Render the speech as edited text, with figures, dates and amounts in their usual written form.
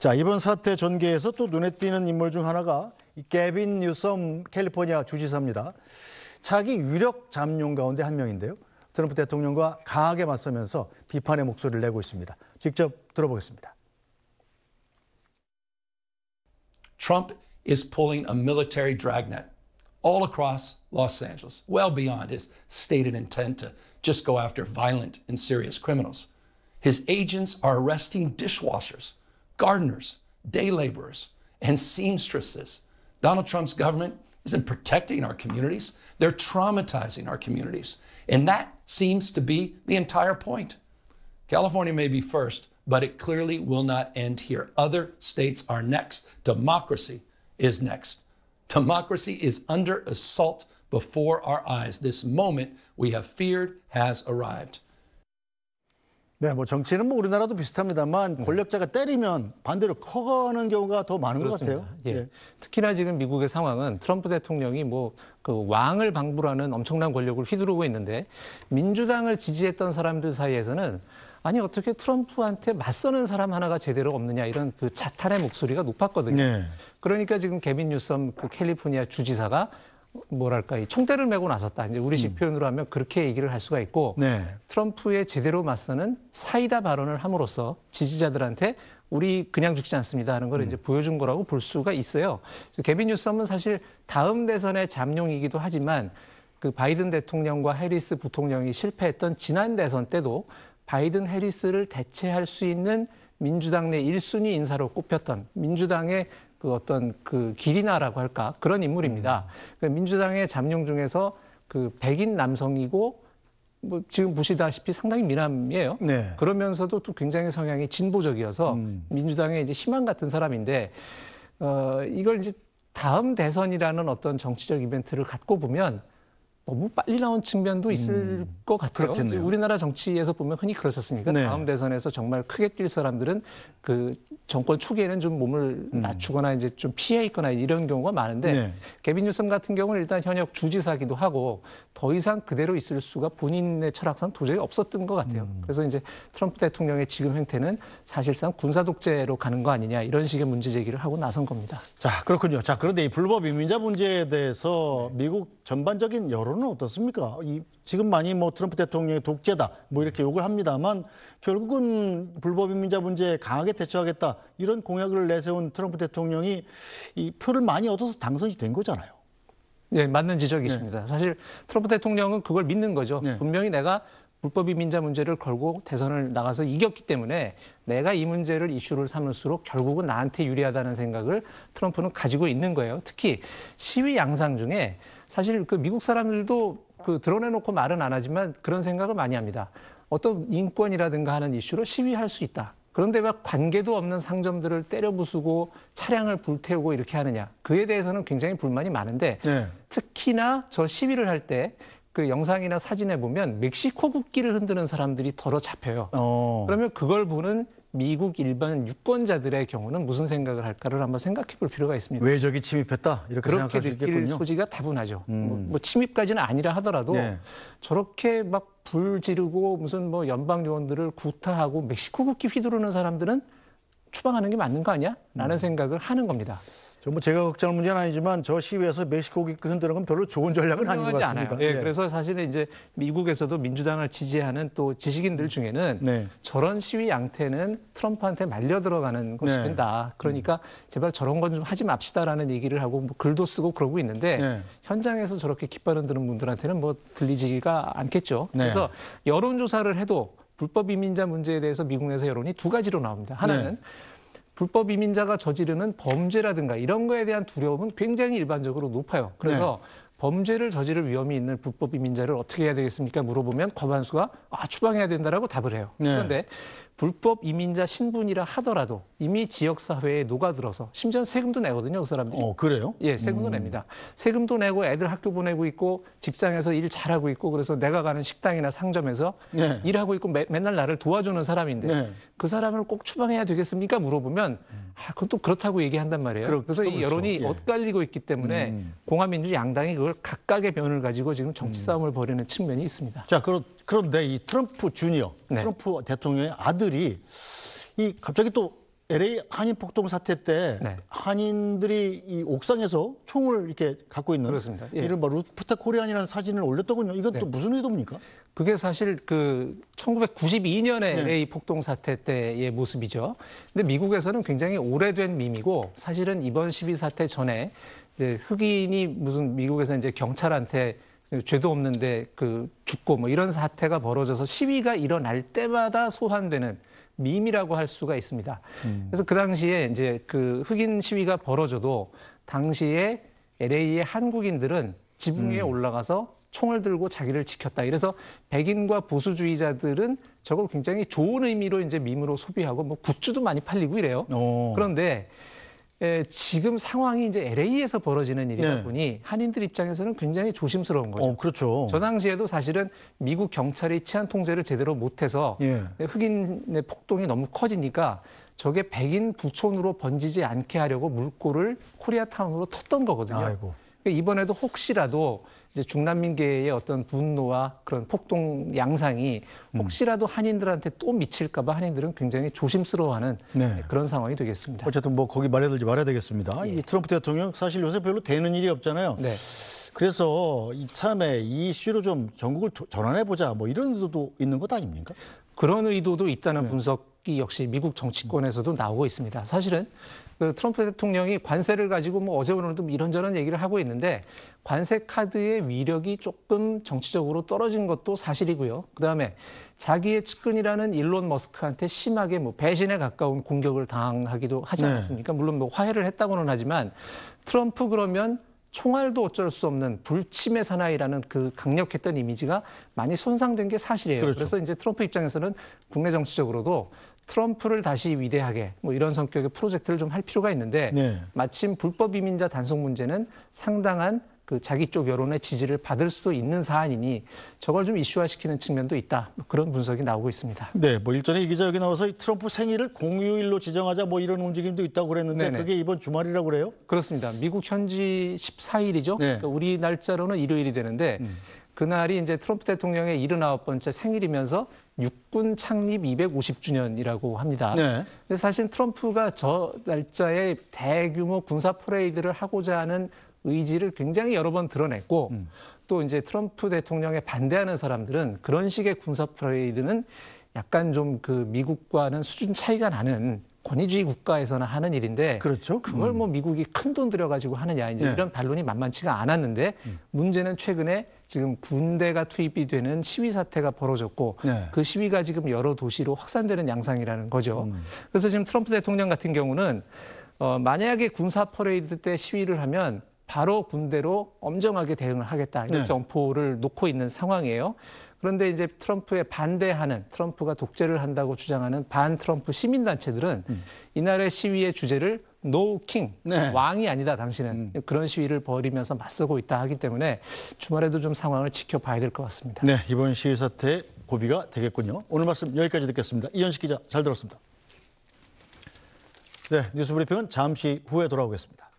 자, 이번 사태 전개에서 또 눈에 띄는 인물 중 하나가 이 개빈 뉴섬 캘리포니아 주지사입니다. 차기 유력 잠룡 가운데 한 명인데요. 트럼프 대통령과 강하게 맞서면서 비판의 목소리를 내고 있습니다. 직접 들어보겠습니다. Trump is pulling a military dragnet all across Los Angeles, well beyond his stated intent to just go after violent and serious criminals. His agents are arresting dishwashers, gardeners, day laborers, and seamstresses. Donald Trump's government isn't protecting our communities. They're traumatizing our communities. And that seems to be the entire point. California may be first, but it clearly will not end here. Other states are next. Democracy is next. Democracy is under assault before our eyes. This moment we have feared has arrived. 네, 뭐 정치는 뭐 우리나라도 비슷합니다만 권력자가 때리면 반대로 커가는 경우가 더 많은 그렇습니다. 것 같아요. 예. 예. 특히나 지금 미국의 상황은 트럼프 대통령이 뭐 그 왕을 방불하는 엄청난 권력을 휘두르고 있는데 민주당을 지지했던 사람들 사이에서는 아니 어떻게 트럼프한테 맞서는 사람 하나가 제대로 없느냐 이런 그 자탄의 목소리가 높았거든요. 네. 그러니까 지금 개빈 뉴섬 그 캘리포니아 주지사가 뭐랄까 이 총대를 메고 나섰다. 이제 우리식 표현으로 하면 그렇게 얘기를 할 수가 있고 네. 트럼프에 제대로 맞서는 사이다 발언을 함으로써 지지자들한테 우리 그냥 죽지 않습니다 하는 걸 이제 보여준 거라고 볼 수가 있어요. 개빈 뉴섬은 사실 다음 대선의 잠룡이기도 하지만 그 바이든 대통령과 해리스 부통령이 실패했던 지난 대선 때도 바이든 해리스를 대체할 수 있는 민주당 내 1순위 인사로 꼽혔던 민주당의 그 어떤 그 길이나라고 할까 그런 인물입니다. 그 민주당의 잠룡 중에서 그 백인 남성이고 뭐 지금 보시다시피 상당히 미남이에요. 네. 그러면서도 또 굉장히 성향이 진보적이어서 민주당의 이제 희망 같은 사람인데 이걸 이제 다음 대선이라는 어떤 정치적 이벤트를 갖고 보면 너무 빨리 나온 측면도 있을 것 같아요. 그렇겠네요. 우리나라 정치에서 보면 흔히 그렇었습니까? 네. 다음 대선에서 정말 크게 뛸 사람들은 그 정권 초기에는 좀 몸을 낮추거나 이제 좀 피해 있거나 이런 경우가 많은데 네. 개빈 뉴섬 같은 경우는 일단 현역 주지사기도 하고 더 이상 그대로 있을 수가 본인의 철학상 도저히 없었던 것 같아요. 그래서 이제 트럼프 대통령의 지금 행태는 사실상 군사 독재로 가는 거 아니냐 이런 식의 문제 제기를 하고 나선 겁니다. 자, 그렇군요. 자, 그런데 이 불법 이민자 문제에 대해서 미국 전반적인 여론은 어떻습니까? 지금 많이 뭐 트럼프 대통령의 독재다 뭐 이렇게 욕을 합니다만 결국은 불법 이민자 문제에 강하게 대처하겠다 이런 공약을 내세운 트럼프 대통령이 이 표를 많이 얻어서 당선이 된 거잖아요. 네, 맞는 지적이십니다. 네. 사실 트럼프 대통령은 그걸 믿는 거죠. 네. 분명히 내가 불법 이민자 문제를 걸고 대선을 나가서 이겼기 때문에 내가 이 문제를 이슈를 삼을수록 결국은 나한테 유리하다는 생각을 트럼프는 가지고 있는 거예요. 특히 시위 양상 중에 사실 그 미국 사람들도 그 드러내놓고 말은 안 하지만 그런 생각을 많이 합니다. 어떤 인권이라든가 하는 이슈로 시위할 수 있다. 그런데 왜 관계도 없는 상점들을 때려 부수고 차량을 불태우고 이렇게 하느냐. 그에 대해서는 굉장히 불만이 많은데 네. 특히나 저 시위를 할 때 그 영상이나 사진에 보면 멕시코 국기를 흔드는 사람들이 덜어 잡혀요. 그러면 그걸 보는 미국 일반 유권자들의 경우는 무슨 생각을 할까를 한번 생각해 볼 필요가 있습니다. 왜 저기 침입했다 이렇게 그렇게 생각할 수 느낄 있겠군요. 소지가 다분하죠. 뭐 침입까지는 아니라 하더라도 네. 저렇게 막 불 지르고 무슨 뭐 연방 요원들을 구타하고 멕시코 국기 휘두르는 사람들은 추방하는 게 맞는 거 아니야? 라는 생각을 하는 겁니다. 뭐 제가 걱정할 문제는 아니지만 저 시위에서 멕시코 국기 흔드는 건 별로 좋은 전략은 아닌 것 분명하지 같습니다. 않아요. 예, 네. 그래서 사실은 이제 미국에서도 민주당을 지지하는 또 지식인들 중에는 네. 저런 시위 양태는 트럼프한테 말려 들어가는 것이 네. 된다. 그러니까 제발 저런 건 좀 하지 맙시다라는 얘기를 하고 뭐 글도 쓰고 그러고 있는데 네. 현장에서 저렇게 깃발 흔드는 분들한테는 뭐 들리지가 않겠죠. 네. 그래서 여론조사를 해도 불법 이민자 문제에 대해서 미국 내에서 여론이 두 가지로 나옵니다. 하나는 네. 불법 이민자가 저지르는 범죄라든가 이런 거에 대한 두려움은 굉장히 일반적으로 높아요. 그래서 범죄를 저지를 위험이 있는 불법 이민자를 어떻게 해야 되겠습니까? 물어보면 과반수가 추방해야 된다라고 답을 해요. 네. 그런데 불법 이민자 신분이라 하더라도 이미 지역사회에 녹아들어서 심지어 세금도 내거든요. 그 사람들이. 그래요? 예, 세금도 냅니다. 세금도 내고 애들 학교 보내고 있고 직장에서 일 잘하고 있고 그래서 내가 가는 식당이나 상점에서 네. 일하고 있고 맨날 나를 도와주는 사람인데 네. 그 사람을 꼭 추방해야 되겠습니까? 물어보면 그건 또 그렇다고 얘기한단 말이에요. 그래서 이 여론이 그렇죠. 예. 엇갈리고 있기 때문에 공화민주 양당이 그걸 각각의 변을 가지고 지금 정치 싸움을 벌이는 측면이 있습니다. 자, 그런데 이 트럼프 주니어, 네. 트럼프 대통령의 아들이 이 갑자기 또 LA 한인 폭동 사태 때 네. 한인들이 이 옥상에서 총을 이렇게 갖고 있는 그렇습니다. 예. 이른바 루프탑 코리안이라는 사진을 올렸더군요. 이건 또 무슨 의도입니까? 그게 사실 그 1992년에 LA 폭동 사태 때의 모습이죠. 근데 미국에서는 굉장히 오래된 밈이고 사실은 이번 12 사태 전에 이제 흑인이 무슨 미국에서 이제 경찰한테 죄도 없는데 그 죽고 뭐 이런 사태가 벌어져서 시위가 일어날 때마다 소환되는 밈이라고 할 수가 있습니다. 그래서 그 당시에 이제 그 흑인 시위가 벌어져도 당시에 LA의 한국인들은 지붕 위에 올라가서 총을 들고 자기를 지켰다. 이래서 백인과 보수주의자들은 저걸 굉장히 좋은 의미로 이제 밈으로 소비하고 뭐 굿즈도 많이 팔리고 이래요. 그런데 지금 상황이 이제 LA에서 벌어지는 일이다 네. 보니 한인들 입장에서는 굉장히 조심스러운 거죠. 그렇죠. 저 당시에도 사실은 미국 경찰이 치안 통제를 제대로 못해서 예. 흑인의 폭동이 너무 커지니까 저게 백인 부촌으로 번지지 않게 하려고 물꼬를 코리아타운으로 텄던 거거든요. 아이고. 이번에도 혹시라도 이제 중남민계의 어떤 분노와 그런 폭동 양상이 혹시라도 한인들한테 또 미칠까봐 한인들은 굉장히 조심스러워하는 네. 그런 상황이 되겠습니다. 어쨌든 뭐 거기 말해들지 말아야 되겠습니다. 이 트럼프 대통령 사실 요새 별로 되는 일이 없잖아요. 네. 그래서 이참에 이 이슈로 좀 전국을 전환해보자 뭐 이런 의도도 있는 것 아닙니까? 그런 의도도 있다는 분석이 역시 미국 정치권에서도 나오고 있습니다. 사실은 그 트럼프 대통령이 관세를 가지고 뭐 어제 오늘도 이런저런 얘기를 하고 있는데 관세 카드의 위력이 조금 정치적으로 떨어진 것도 사실이고요. 그다음에 자기의 측근이라는 일론 머스크한테 심하게 뭐 배신에 가까운 공격을 당하기도 하지 않았습니까? 물론 뭐 화해를 했다고는 하지만 트럼프 그러면 총알도 어쩔 수 없는 불침의 사나이라는 그 강력했던 이미지가 많이 손상된 게 사실이에요. 그렇죠. 그래서 이제 트럼프 입장에서는 국내 정치적으로도 트럼프를 다시 위대하게 뭐 이런 성격의 프로젝트를 좀 할 필요가 있는데 네. 마침 불법 이민자 단속 문제는 상당한 그 자기 쪽 여론의 지지를 받을 수도 있는 사안이니 저걸 좀 이슈화시키는 측면도 있다. 뭐 그런 분석이 나오고 있습니다. 네, 뭐 일전에 이 기자 여기 나와서 이 트럼프 생일을 공휴일로 지정하자 뭐 이런 움직임도 있다고 그랬는데 네네. 그게 이번 주말이라고 그래요? 그렇습니다. 미국 현지 14일이죠. 네. 그러니까 우리 날짜로는 일요일이 되는데 그날이 이제 트럼프 대통령의 79번째 생일이면서 육군 창립 250주년이라고 합니다. 네. 근데 사실 트럼프가 저 날짜에 대규모 군사 퍼레이드를 하고자 하는 의지를 굉장히 여러 번 드러냈고 또 이제 트럼프 대통령에 반대하는 사람들은 그런 식의 군사 퍼레이드는 약간 좀 그 미국과는 수준 차이가 나는 권위주의 국가에서나 하는 일인데 그렇죠. 그걸 뭐 미국이 큰 돈 들여가지고 하느냐 이제 네. 이런 반론이 만만치가 않았는데 문제는 최근에 지금 군대가 투입이 되는 시위 사태가 벌어졌고 네. 그 시위가 지금 여러 도시로 확산되는 양상이라는 거죠. 그래서 지금 트럼프 대통령 같은 경우는 만약에 군사 퍼레이드 때 시위를 하면 바로 군대로 엄정하게 대응을 하겠다 이렇게 네. 엄포를 놓고 있는 상황이에요. 그런데 이제 트럼프에 반대하는 트럼프가 독재를 한다고 주장하는 반 트럼프 시민단체들은 이날의 시위의 주제를 No King, 네. 왕이 아니다 당신은 그런 시위를 벌이면서 맞서고 있다 하기 때문에 주말에도 좀 상황을 지켜봐야 될 것 같습니다. 네, 이번 시위 사태 고비가 되겠군요. 오늘 말씀 여기까지 듣겠습니다. 이현식 기자 잘 들었습니다. 네, 뉴스 브리핑은 잠시 후에 돌아오겠습니다.